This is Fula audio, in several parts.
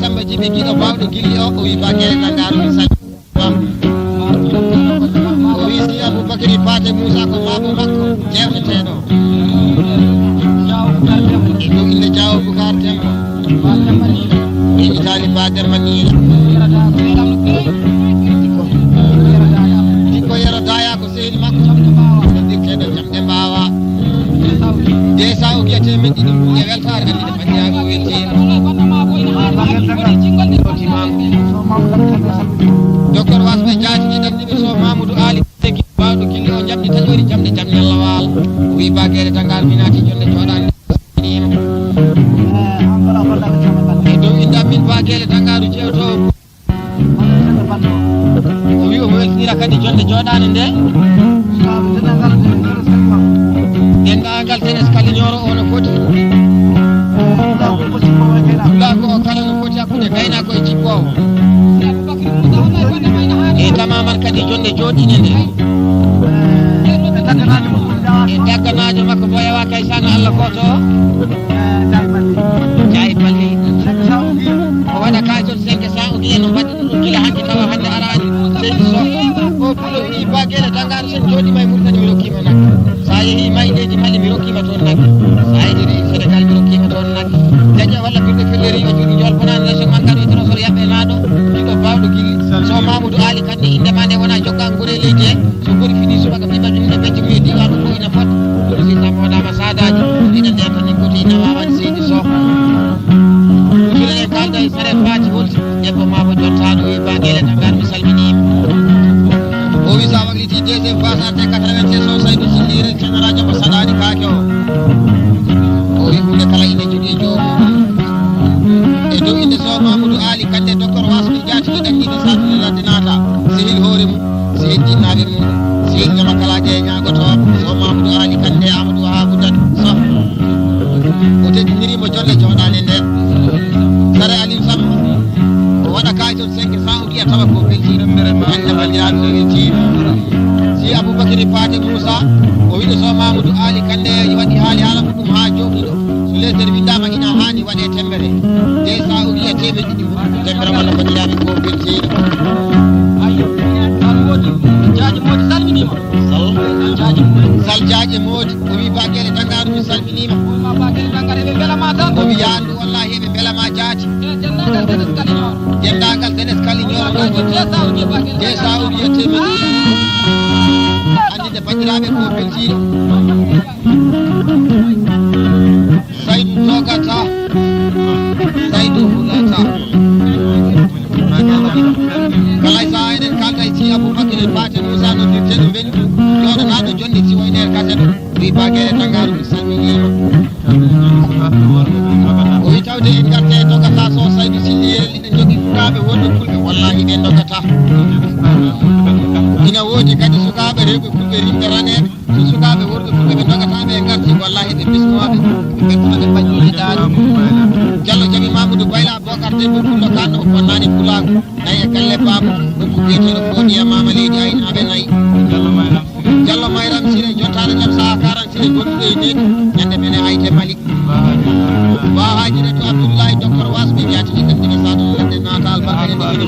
Samba Jibi Guido Bawɗo Guili o wi Bakary Nangar mi salmina o bagere tangal minati jonde jodan e do inda min bagere tangaru jewto o wi o weltira kadi jonde jodane nde dendagal tenes kala nyoro ono foti da ko kala no foti akkude gayna ko e jippo e tamaman kadi jonde jodine nde e dagganajo makko boyawa kay sana Allah koto jay balli o wada kajol 500 o gieno baddi dum kila hanki tawa hande arani sey so o pulo ni bagele tangar sen jodi may murtani mi rokkima nak sa yehi maydeji mali mi rokkima ton nak sa yehi Senegal mi rokkima ton nak daña walla binde felleri o jodi jol bonan nation man kado tro so yabbe naado digo bawdo gili so Mamadou Ali kandi inde mande wona jogga ngure leje so gori fini so baga biba dum be jimi di wado ko ina fot do si tammo dama sadaji ina der tan ko tina wawan seydi so fili kalda e sare fati wolti debbo mabo jottado e bagele tangar mi salmini o wi sa wagliti deuxième phase arte 96 so saydu sillire général jaba sadani kaake o wi hunde kala ine jogi jomo e do inde so Mamadou Ali kande docteur wasmi jati do dangido satule ladde nata sehil hore mu sehil jinnabe mu sehil jama kala je nyaagoto so Mamadou Ali kande Amadou Habudat so o tediniri mo jolle jodane nde sare Aliou Sam o wada kayton 500 o giya tawa ko belti ande bandiraɓe no welti si Aboubacry Paté Moussa o wiɗo so Mamadou Ali kande waɗi haali haala muɗum ha joɗiɗo so lesder windama ina hani waɗe tembere de sa o giya temedde ɗiɗi tembere walla bandiraɓe ko belti jaaji modi salminima sal jaaji modi o wi bagele dangaru mi salminima bagele dangare ɓe belama tan o wi yandu wallahi eɓe belama jaati dendagal tenes kali ñoro de sa o wiya temedde andinde bandiraɓe ko beltiɗo Saydou Dogata Saydou Hulata kalay sa enen kalda e ci Aboubacry Paté Moussa no dirte ɗo ɓendu joɗanaɗo jonde si woyner kaseɗo wi bagere tangaru mi salminima o wi tawde en garte dogata so Saydou silliyel ina jogui fukaɓe wonɓe fulɓe wallahi ɓe dogata ina woodi kadi sukaɓe rewɓe fulɓe rimɓe raneɓe so sukaɓe worɓe fulɓe ɓe dogataɓe e garti wallahi ɓe bisnoɓe ɓe ɓettunoɓe baññiji ɗaani Diallo jaɓi Mamadou Bayla Bocar Demba Pullo kanno o bonnani pulago nayi e galle baba ɗum ko biyeteɗo foodiya mama leydi aynaɓe nayyi Diallo Mayram Siré jottano jam saha 40 Siré gonɗuɗo e nedi ñande mene ayte Malik bahaji reto Abdoullahi docteur wasɓe jatini kandine saɗo ladde nata albakare nde woni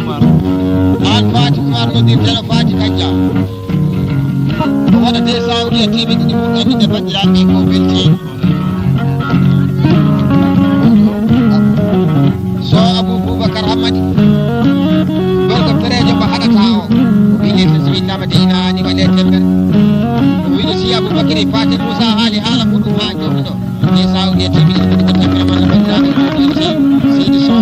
an Fati Oumar nodirteno Fati Kandia o waɗa de sawdi e temedde ɗiɗi pour andinde bandiraɓe ko belti so Abou Boubacar Hamadi gorko perejo mo haɗata o wiñete so windama de ina ani waɗe tembere o wiɗo si Aboubacry Paté Moussa haali haala muɗum ha jomɗo de sawdi e temedde ɗiɗi ko tembere malla bandiraɓe ko belti seydi so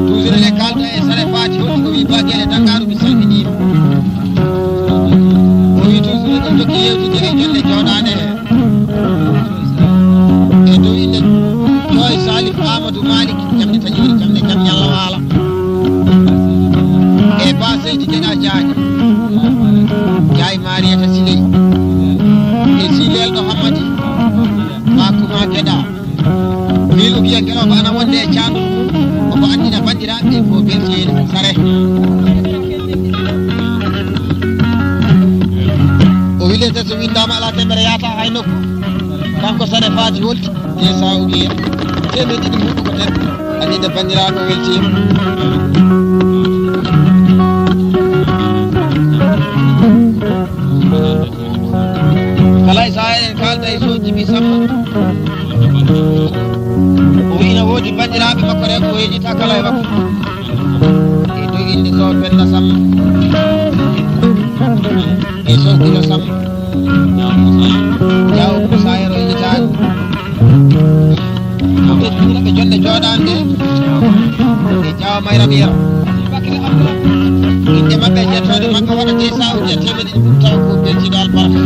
toujours ene kalda e sare Fati holti o wi bagele dangaru mi salminima o wi toujours eɗen jogui yewtude e jonde joɗade he e dow inde Joy Salif Amadou Malik jamde tañiri jamde jam ñalla waala e ba seydi jeɗa jaaji jaay Mariata Siley e silelɗo Hamadi makuma geɗa milo biya gueɗoɓe ana wonde e candu omo andina bandiraɓe ko beltiɗo sare o wilete so windama ala tembere yata hay nokku kanko sare Fati wolti e sa o wiya temedde ɗiɗi muɗum ko ten andinde bandiraɓe weltima kalay sa eɗen kalda e so Djiby Samba o wi ina woodi bandiraɓe makko rewɓe o yejita kala e makko e dow inde so Penda Samba e so Guilo Samba Diaw Moussa Yero yejitani ɓe jonde joɗande e Diaw Mayram Yero inde mabɓe jettode mabɓe waɗa de sawdi e temedde ɗiɗi taw ko beltiɗo albarka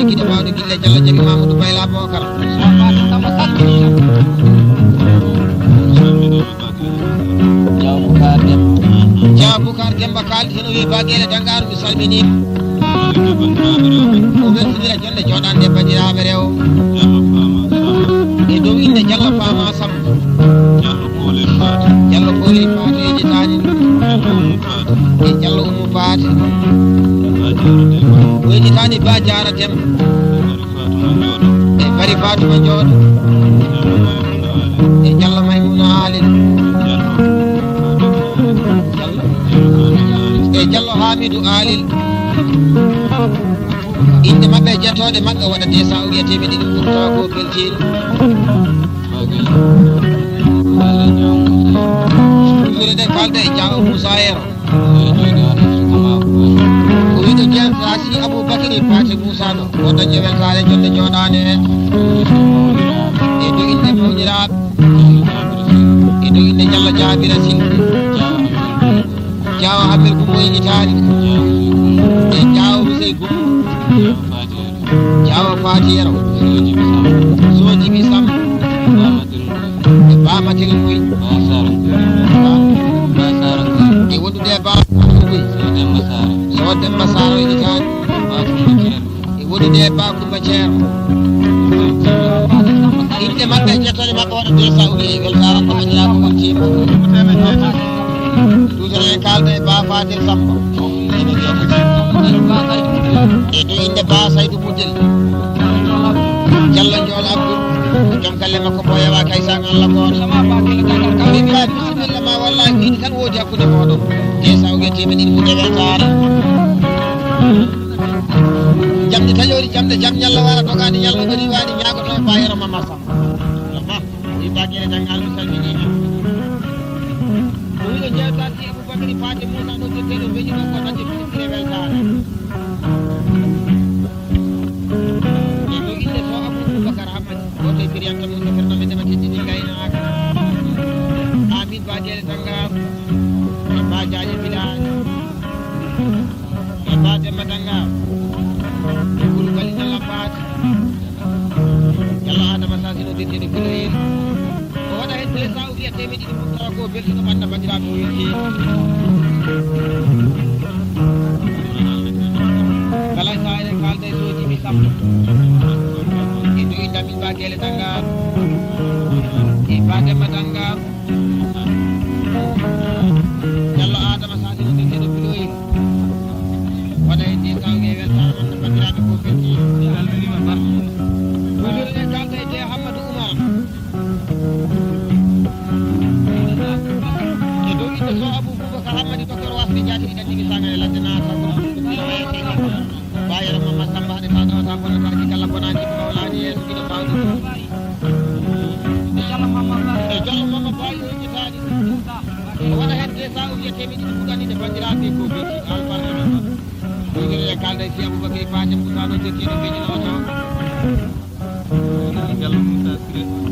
jaaɗi kiɗe mawɗo gille Diallo jaɓi Mamadou Bayla Bocar Jaw Boucar Demba kaldi hen o wi Baguele Dangaru mi salminima o weltidira jonde joɗande bandiraɓe rewo e dow inde Diallo Fama Samba Diallo Kolel Paate e jitani e Diallo Oumou Paate o jitani Ba Diara Demba e Bari Fatuma Jooɗo e Diallo Maymouna Alel e Diallo Hamidou Alil inde mabɓe jettode mabɓe waɗa desa o wiya temeɗe ɗiɗi ɓurtawa ko beltino ɗumire ɗe kalda e Diaw Moussa Yero o wiɗo Dieng Rasi Aboubacry Paté Moussa ɗo o dañƴo weltare jonde joɗade hen e dow inde mawñiraɓe e dow inde Diallo Diabira Sy Diaw Hamel Gummo Yitali e Diaw Rousey Gummo Diaw Fati Yero Sojibi Sam e Bamatel Mbuy e wondude Ba Mbuy so Demba Saro Yitali e wondude Ba Kumba Ceero inde mabɓe jettode mabɓe waɗa desa o wi weltare ko bandiraɓe wontima toujours en kalda e Ba Fatel Samba e to inde Ba Saydou Moudel Diallo Ndiol Abdou joom galle makko mo yewa kaysan Allah goto min mba bisimilla ma wallahi ko ini tan woodi hakkude moɗon e sa o guettima ɗiɗi fu weltare jamde taƴori jamde jaam ñalla wara dogade ñalla ɗo riwani ñagoto e bayero Mamar Samba wi Baguele Dangal mi salminima o wiɗo jewtati Aboubacry Paté Moussa ɗo jotteɗo beñino ko dañde fiɗitire weltare e ɗo inde to Aboubacar Hamadi goto e biriyanta mum defirnoɓe ndema teddini gaynaka Amin Baguele Dangar e Ba Diagne Village e Ba Demba Dangar e Koulibaly Diallo Paté Diallo Adama Sasino dirteɗo Guiloyel o waɗa hen desa o wiya temeɗe ɗiɗi ɓurtawa ko beltino ɓanda bandiraɓe o welti kala sa eɗen kalda e Sojibi Samba e dow inde Amin Baguele Dangar e Ba Demba Dangar Diallo Adama Sasino dirteɗo Guiloyel waɗa hen desa o wiya weltare ɓanda bandiraɓe ko belti toujours eɗen kalda e Dee Hammadou Oumar e dow inde so Aboubacar Hamadi docteur wasde jaati ɗiɗan ɗiɗi sagane ladde naata bayero Mamad Samba haɗe ta ɗowata bonnataji kala bonaki ko mawlani yeeso ɗiɗo mawɗi e Diallo Mama Bayi o jitaɗi o waɗa hen desa o wiya temeɗe ɗiɗi fuɗanide bandiraɓe ko belti albarka toujours eɗen kalda e si Aboubacry Paté Moussa ɗo jettiɗo beñinoto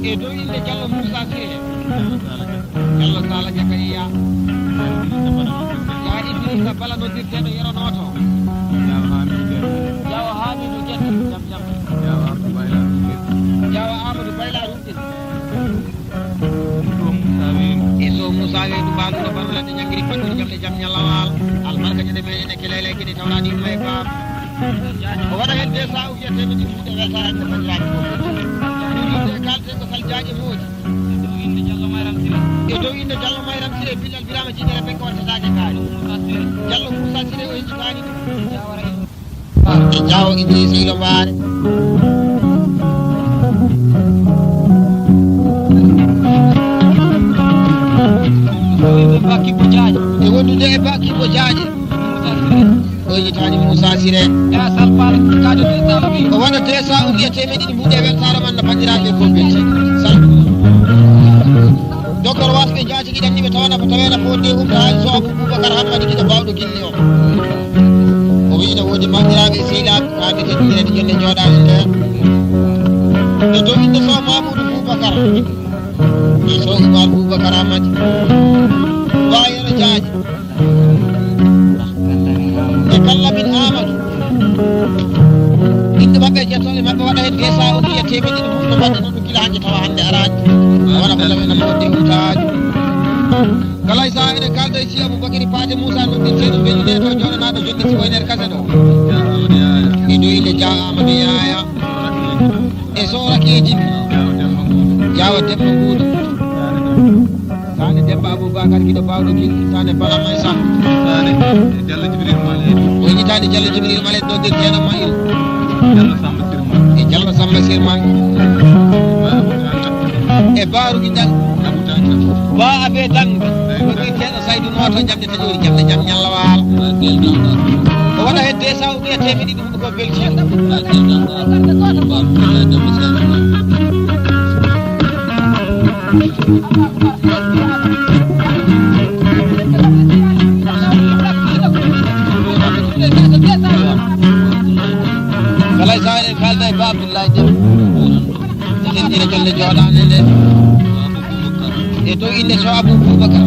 e dow inde Diallo Moussa Siré Diallo Sala Jakariya ya Idrissa Bala noddirteɗo yeronoto Diaw Hamidou Guette jam Diaw Amadou Bayla Rumɗin e so Moussa Weydou mbaɗuɗo barolade ñaguiri paɗɗori jamde jaam ñallawal albarka ñande meɗen e kelele gueɗe tawrani yumma e bam o waɗa hen desa o wiya temeɗe ɗiɗi fuɗe weltare ande bandiraɓe ko ɗumde kalte ko sal Diagne Moodi e dow inde Diallo Mayram Siré billal birama jiɗere ɓe ko wontatake kaari Diallo Moussa Siré o hejjitani ɗum e Diaw Idrissa Ilo Mbare e wondude e Bakkibo Diagne o hejjitani Moussa Siré o waɗa desa o wiya temeɗe ɗiɗi mbuɗe weltare man no bandiraɓe ko belti docteur wasɓe jaati ɗiɗan niɓe tawana ko tawena fo nde umta haali so Aboubacar Hamadi kiɗo bawɗo gilli o o wi ne woodi bandiraɓe sehilaɓe kamɓe teddinirede jonde jooɗade nder e dow inde so Mamoudou Boubacar e so Oumar Boubacar Hamadi Bayero Diagne e Kallamin Amadou inde inde maɓɓe jettoɗe maɓɓe waɗa hen desa o wiya temedde ɗi fof no mbaɗde noon ɗum gila hannde tawa hannde araji waɗa ko lamen amode utaji kala e saha eɗen kalda e si Aboubacry Paté Moussa noddirteɗo beñine to joɗanaɗo jonde si woynere kase ɗo e dow inde Dia Amadou Yaya e sorakeji Diawa Demba Gouda sane Demba Aboubacar kiɗo bawɗo gil sane Bala Maysa sane Diallo Djibril Maled o yitade Diallo Djibril Maled noddirteɗo mayil e Diallo Samba Sirman e Barou Guiɗal ba abe dang ko teɗo Saydou Noto jamde taƴori jamde jam ñalla waalo o waɗa hen desa o wiya temedde ɗi ɗum ko belti kala e saha eɗen kalda e Ba Abdoulaye Dem eɗen ƴira jolle joɗade nde e dow inde so Aboubacar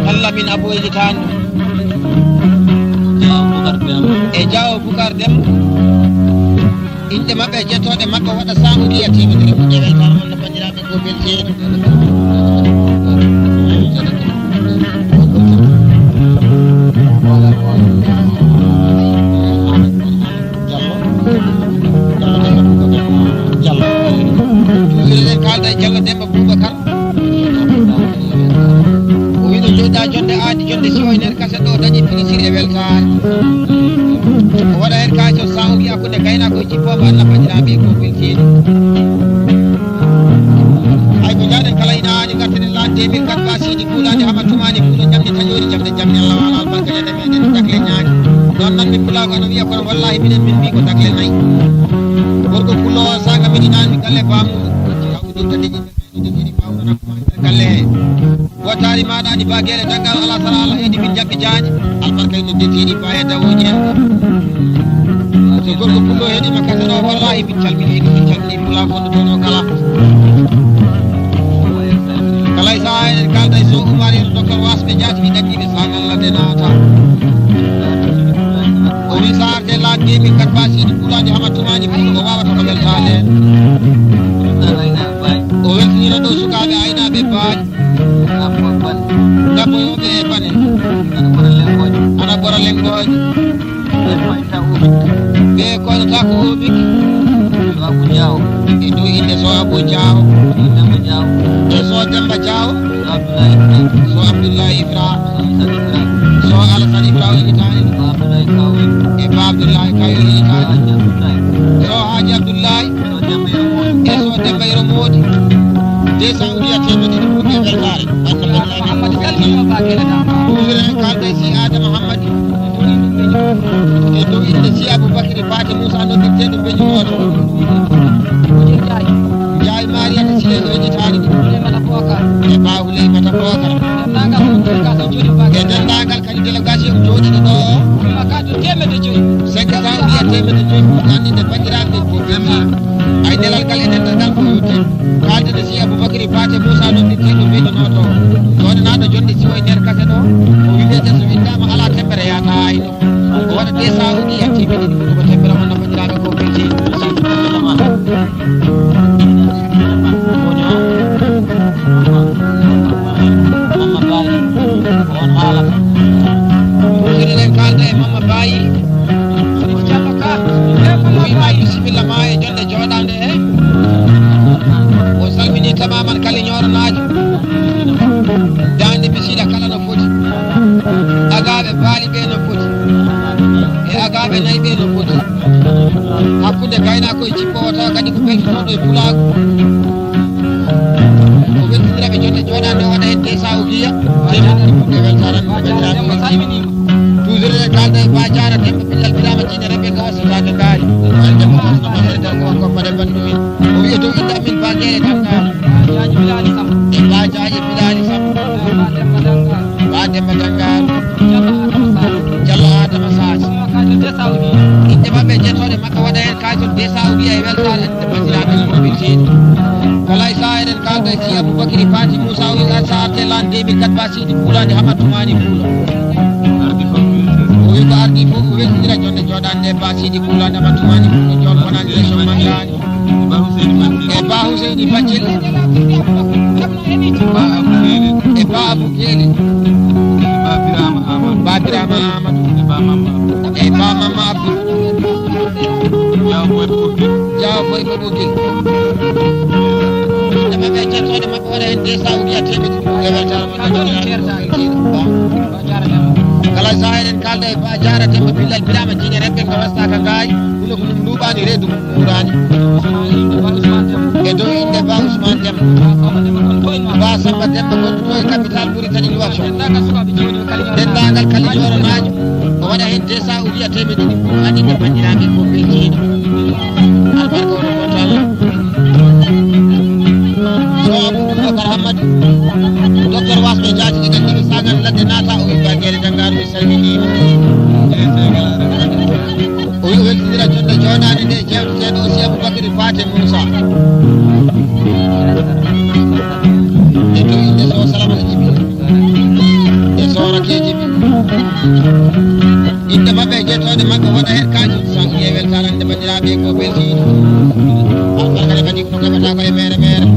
Allah min Abou Ejitani e Diaw Boucar Dem inde maɓɓe jettoɗe maɓɓe waɗa sahuɗi e temedere muɗe weltare mon no bandiraɓe ko belteɗo kalda e Diallo Demba Boubacar o wiɗo joɗɗa jonde aadi jonde siwoynere kase ɗo dañi plaisir e weltare o waɗa hen kaji o sahuɗi hakkude gaynako e jippoɓe Allah bandiraɓe ko belteɗo hay ko jaɗen kala ina hani gartenen lan 2004 ba sidi kuulade hama tumani kuulo jamde taƴori jamde jamde Allah wala albarka jande meɗen dagle ñaagi non nan min pulago ana wiya kono wallahi minen min mbi ko dagle nayyi gorko pulowo saga miɗinani galle bamuɗo galle wottari maɗa ɗi bagere daggal ala sala Allah heedi min jaɓɓe jaaƴe albarka no dettiɗi ba e dawoji en so gorko pullo heeɗima kase ɗo wallahi min calmini pula gonɗo toon o kala kala e saha eɗen kalda e so Oumar en docteur wasɓe jatiɓe ɗaggiɓe sagal ladde naata o wi sa arte lan 2004 ba siidi pulade hama tumaji pulo o wawata ko weltade o weltinira ɗo sukaɓe aynaɓe baaji gabboyoɓe e bane ana ɓora lengoje ɓe koynata ko obiki e dow inde so Abou Diaw e so Demba Diaw so Abdoulaye Ibra so Alassane Ibra o yitani e Ba Abdoulaye Kayo yitani so Haji Abdoulaye e so Demba Yero Modi de saudiya temedde ɗi ɓuurɗe weltare ɓuuren kalde si Adama Hammadi e dow inde si Aboubacry Paté Moussa noddirteɗo beñunoɗo Ndiaye Mariata Sile o yejitani e Ba Houleymata Bocar e dendagal kadi délégation jooɗiɗo ɗo cinq cent wiya temedde joyi ɓuurɗe andinde bandiraɓe ko belti ay delal ngal e dendagal ko yotte kaldede si Aboubacry Paté Moussa noddirteɗo beñunoɗo joɗanaɗo jonde siwoy nder kase ɗo o wiyete so windama ala tembere yata hayno o waɗa des sahuji e temedde ɗi ɓuuri ko tembere mon no bandiraɓe ko belti Mama Baye on haalata ɓuuriɗen kalda e Mama Baye wima bisimilla ma e jonde joɗade he o salmini tamaman kala ñoranajo dande bisiɗa kala no foti agaɓe baali ɓe no foti e agaɓe nayyi ɓe no foti hakkude gaynako e jippowo taw kadi ko beltotoɗo e pulago o weltidiraɓe jonde joɗade o waɗa hedde sawgiya temedde ɓuurɗe weltare toujours e kalda e Ba Diarra Demba billal birama jiine reɓe ko wasitade gaari ande mo wasno mahede ko koppade bandumin o wiya dow inde amin Ba Gueye Dankar e Ba Diaje Bilali Sam Ba Demba Dangar Diallo Adama Sasi inde maɓɓe jettoɗe makka waɗa hen kajol de sawgiya e weltare ande bandiraɓe no mobilteɗi kala e saha eɗen kalda e si Aboubacry Paté Moussa o wi sa arte lan 2004 ba siidi puulade hama tumani puulo wi ko ardi fof o weltidira jonde joɗande ba sidi kulade battumani ko jol bonani leso mangani e ba Huseyni Baccel e ba Abou Guélé ba Birama Amadou e ba Mama Abdou jaw boy ko bogil dama be cettode makko waɗa hen 2 saoudia temedde e weltare kala sa eɗen kalda e ba jaratemma billal Birama Jiñe remɓe ko wastaka gaay ɗulo ko ɗum duuɓani reedu ɓurani e dow inde ba Ousmane Demba ba Samba Demba gonɗo to e capital Mauritanie Nouakchott dendagal kali joronajo ko waɗa hen 2 saoudia temedde ɗi andinde bandiraɓe ko beltiɗo albarka wono goto Allah so Aboubacar Hammadou docteur wasɓe jaatiɗi ɗanɗiɓe sagal ladde naata o wi Baguélé Dangar mi salminima o wi o weltidira jonde joɗade nde jewteteɗo aussi Aboubacry Paté Moussa e to inde so Salamata Djiby e Sorake Djiby inde mabɓe jettode mabɓe waɗa hen kaji san e weltarande bandiraɓe ko beltiɗo albarkade kadi ko keɓata ko e mere mere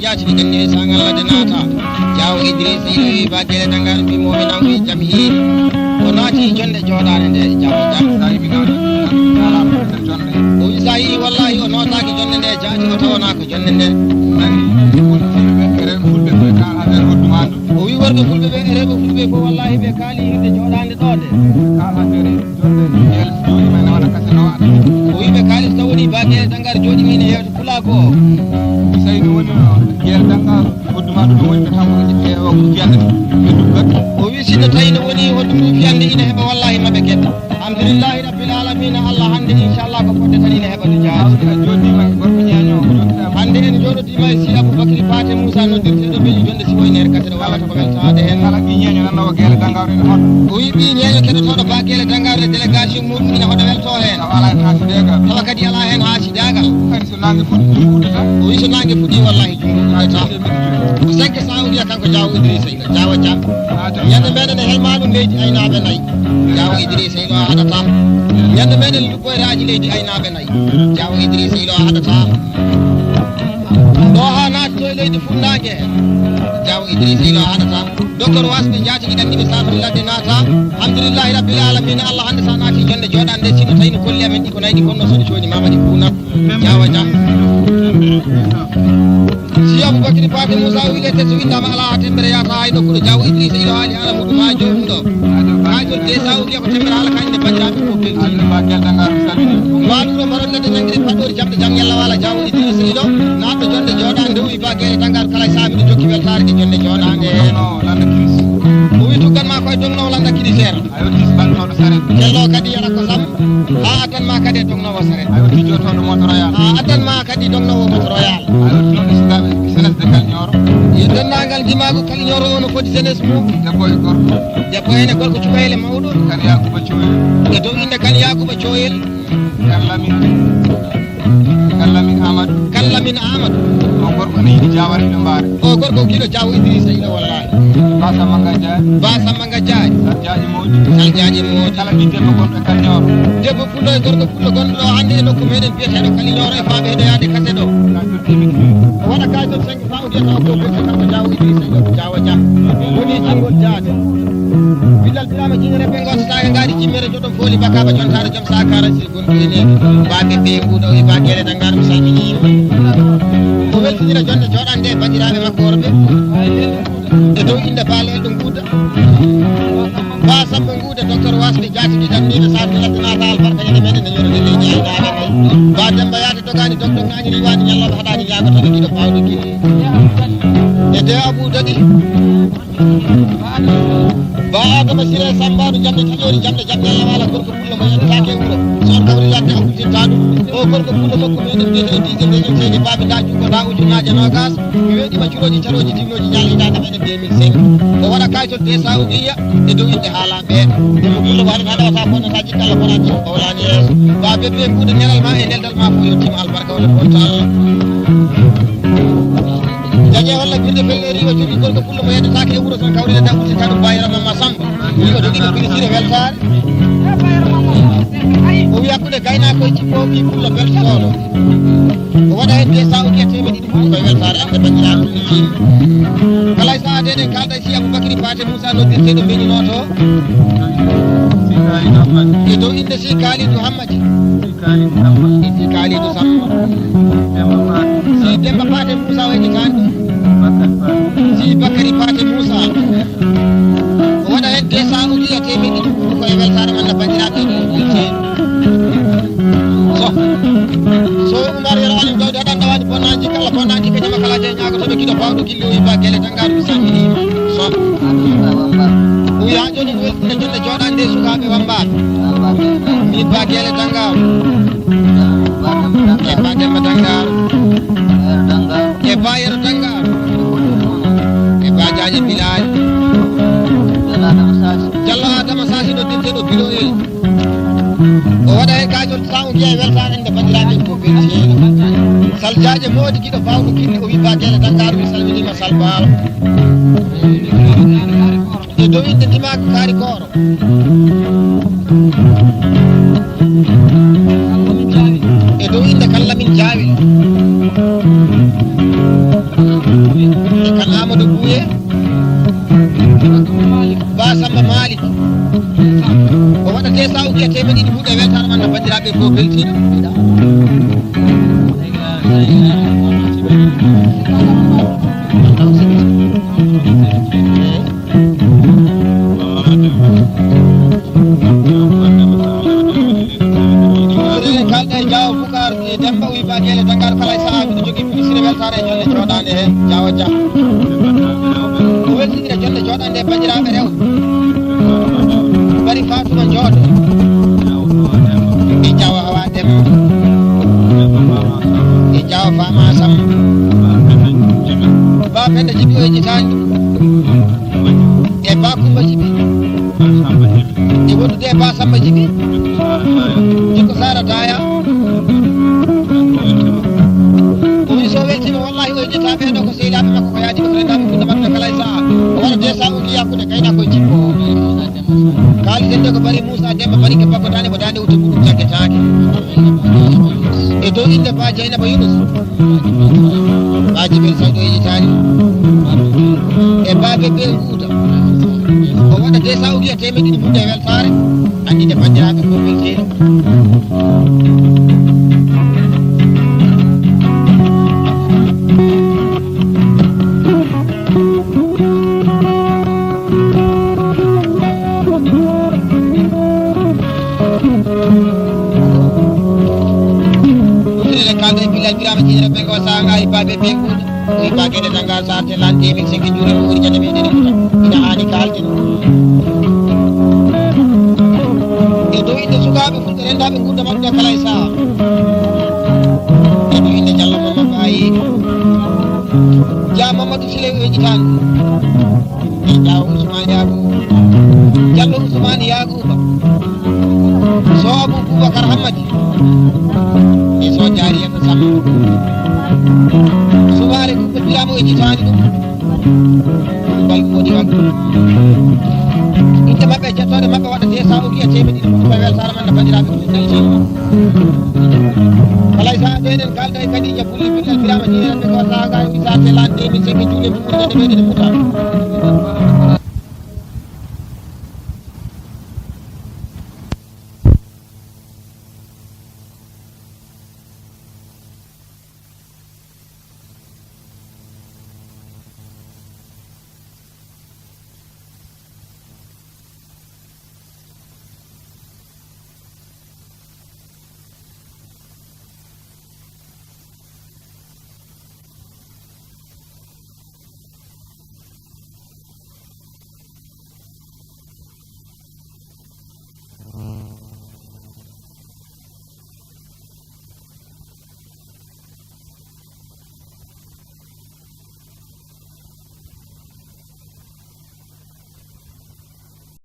jaatiɗi ɗen sagal ladde naata jawo Idrissa Iloy Baguélé Dangar mbimoɓe nan wi jaam hiiri o naati jonde joɗade nde jawo jam o wi sa yi wallahi o notaki jonde nde jaati o tawana ko jonde nde o wi worɓe fulɓe ɓe e rewɓe fulɓe ko wallahi ɓe kaali hirde joɗade ɗo de o wi ɓe kaali so tawoni Baguélé Dangar joɗi min e yewte pulako o wi sinno tawi no woni hoɗum ɗum fiyande ina heeɓa wallahi maɓe kedda alhamdulillahi rabbil alamina Allah hande inchallah ko fodde tan ina heeɓa to jaati hande en joɗodima e si Aboubacry Paté Moussa noddirteɗo beeli jonde si woynere katere wawata ko weltade hen o wi ɓi ñeño keɗotoɗo Baguélé Dangar e délégation muɗum ina hoɗa welto hen tawa kadi ala hen haasidagal o wi so nangue fuɗi wallahi junggo ɓurata ko 5 saoudia kanko jawo Idrissa Iloy jawo jam ñande meɗen e helma ɗum leydi aynaɓe nayyi jawo Idrissa Iloy a haɗata ñande meɗen luggoyraji leydi aynaɓe nayyi jawo Idrissa Iloy a haɗata ɗo ha naati to e leydi funnague jawo Idrissa Iloy a haɗata docteur wasɓe jaatiɗi ɗanɗiɓe satul ladde naata alhamdulillahi rabbil alamina Allah hande sa naati jonde joɗande sino tawi no kolli amen ɗi ko nayi ɗi gonno soɗo cooni mamadi Bounat jawo jam si Aboubacry Paté Moussa wilete so windama ala ha tembere yata hay nokkuɗo jawo Idrissa Iloy haali ala muɗum ha jomum ɗo hajol de saoudia ko tembere haala kañum ne bandiraɓe ko belti waɗuɗo mbaɗonlede nanguide paɗɗori jamɗe jam yalla wala jawo Idrissa Iloy naɓɗo jonde joɗade o wi Baguélé Dangar kala saamiɗo jokki weltare ɗe jonde joɗade o wi tugganma koye dongnowo landa kilisére kello kadi yaɗa ko sam ha addanma kadi e dongnowo saret ha addanma kadi dongnowo moto royal yo dendagal dimago kaliñoro ono foti jeunesse mum debbo ene gorko cukayle mawɗo e dow inde kan Yakouba Thioyel Kallamin Amadou o gorko ne yiɗi jawariɓe mbaare o gorko kiɗo jawo Idrissa Iloy wallahi ba Samba Gadiaji saljaji mawɗi kala ɗi debbo gonɗo e kaliñoro debbo fullo e gorko fullo gonɗo ɗo hande e nokku meɗen biyeteɗo kaliñoro e faaɓe heɗo yaade kase ɗo o waɗa kajol 5 saoudia tawa ko ɓe kanko jawo Idrissa Iloy jawo jam woni jingol jaade billal Birama Jiñe reɓe gontotake gaari jimmere joɗon fooli bakaba jontare joom sakara sir gonɗo ene baɓe ɓe mbuɗo e Baguélé Dangar mi salminima o weltidira jonde joɗande e bandiraɓe makko worɓe e dow inde baalel ɗo Gouda ba Samba Gouda docteur wasɓe jaatiɗi ɗanɗiɓe saatu ladde naata albarka ñande meɗen e yoro leydi aynaɓe nayyi ba demba yaade dogani dogdo ngani riwani nyallo hadaani yaago tan gido bawdo gili e de abu dadi ba ko masire sambadu jamde tiori jamde Allah wala gorko pulla mo en taake wuro son kawri ladde abu tintadu o gorko pulla makko men de dige de tede babe daaju ko da ujunaaje nogas mi wedi ma curoji taroji timnoji nyali da men 2005 o wada kayto de saudiya e do inde halambe de mo pulla wala hada wata bonna taji kala bonaji o wala ni yeso ba bebe bude nelal ma e neldal ma fu yotima albarka wala ko taala jaje wala birde felleri o jogi gorko pulla mo en taake wuro son kawri da abu tintadu bayra mamma samba ko dogi ko binisire weltare o yakkude gayna ko ci ko bi pulla bel solo o wada hen de saudi teme didi ko weltare ande bandira ci kala sa de de kalda ci Aboubakry Paté Moussa no dirte do beni noto e do inde si Kalidou Hammadi si Kalidou Samba si Demba Paté Moussa wayni kan si Bakary Paté Moussa o wada hen de saudi teme didi ko weltare man bandiraɓe dirte so umar yarani dawde aɗa dawani bonnaji kala bonnaji ko jama kala de ñaago to kido bawdo gilli o ba gele tangaru sanni so o ya joni weltine jonde jodande sukaɓe wambaɓe mi ba gele tangaru e ba demba tangaru e ba yero tangaru e ba jaaje bilal jallo adama sasi do dirte do biro el o wada hen kajol sawu kiya weltare ende bandiraɓe ko belti saljaje modi kiɗo bawɗo kinni o wi ba gele tangaru mi salminima salbalo e dow inde dimako kaari koro e dow inde kallamin jawil e kan Amadou Bouye ba Samba Malik o waɗate sawuki a temedɗiɗi ɓuuɗe weltare man no bandiraɓe ko beltiɗo kalɗe Diaw Boucar e Demba wi ba gele tangaru kala e saaha miɗo jogui ministre weltare e jolle joɗade hen Diaw Dia o weltidira jolle joɗande e bandiraɓe rewɓe bari Fatuma Jooɗo e Diaw Awa Demba e Diaw Fama Samba ba Penda Djibi o e jitani e ba Kumba Djibi e wondude e ba Samba Djibi jikko Sara Daya o wi so weltima wallahi o e jitaɓe ɗo ko sehilaɓe makko ko yaadi ɓe rendaɓe funde mabɓe kala e saaha o waɗa de sahuji yakkude gayna koye jikko kalisen de ko bari Moussa Demba bari ke bakko dane ko dande wutte muɗum jaggetake e dow inde ba Dieynaba Younus ba Djibel Sawɗo e jitani e baɓe ɓe Gouta o waɗa de sahuji a temedɗiɗi ɓuuɗe weltare andide bandiraɓe ko welteɗo kalde bilal birama jinere be ko sanga e babe be ko e bagede tangal sarte lante mi segi jure mo jade be deni muta ina hani kalde e do inde sukabe fulde rendabe gudda mabbe kala e sa e do inde jallo mama bayi ja mamadou sile e jitan e jaw usman yabu jallo usman yaguba so abu Boubacar Hammadi e so jariyata Samba subare ko birama e jitani ɗum bal woni wadde inde mabɓe jettode mabɓe waɗate sahuji a temedɗiɗi ɓuuɗe weltare man no bandiraɓe ko beltima alay sa ɓenen kalda e kadi jabbuli billal birama jinere ɓe ko saga wi sarte lande min segui juule ɓuuɗe ɓeɗene muta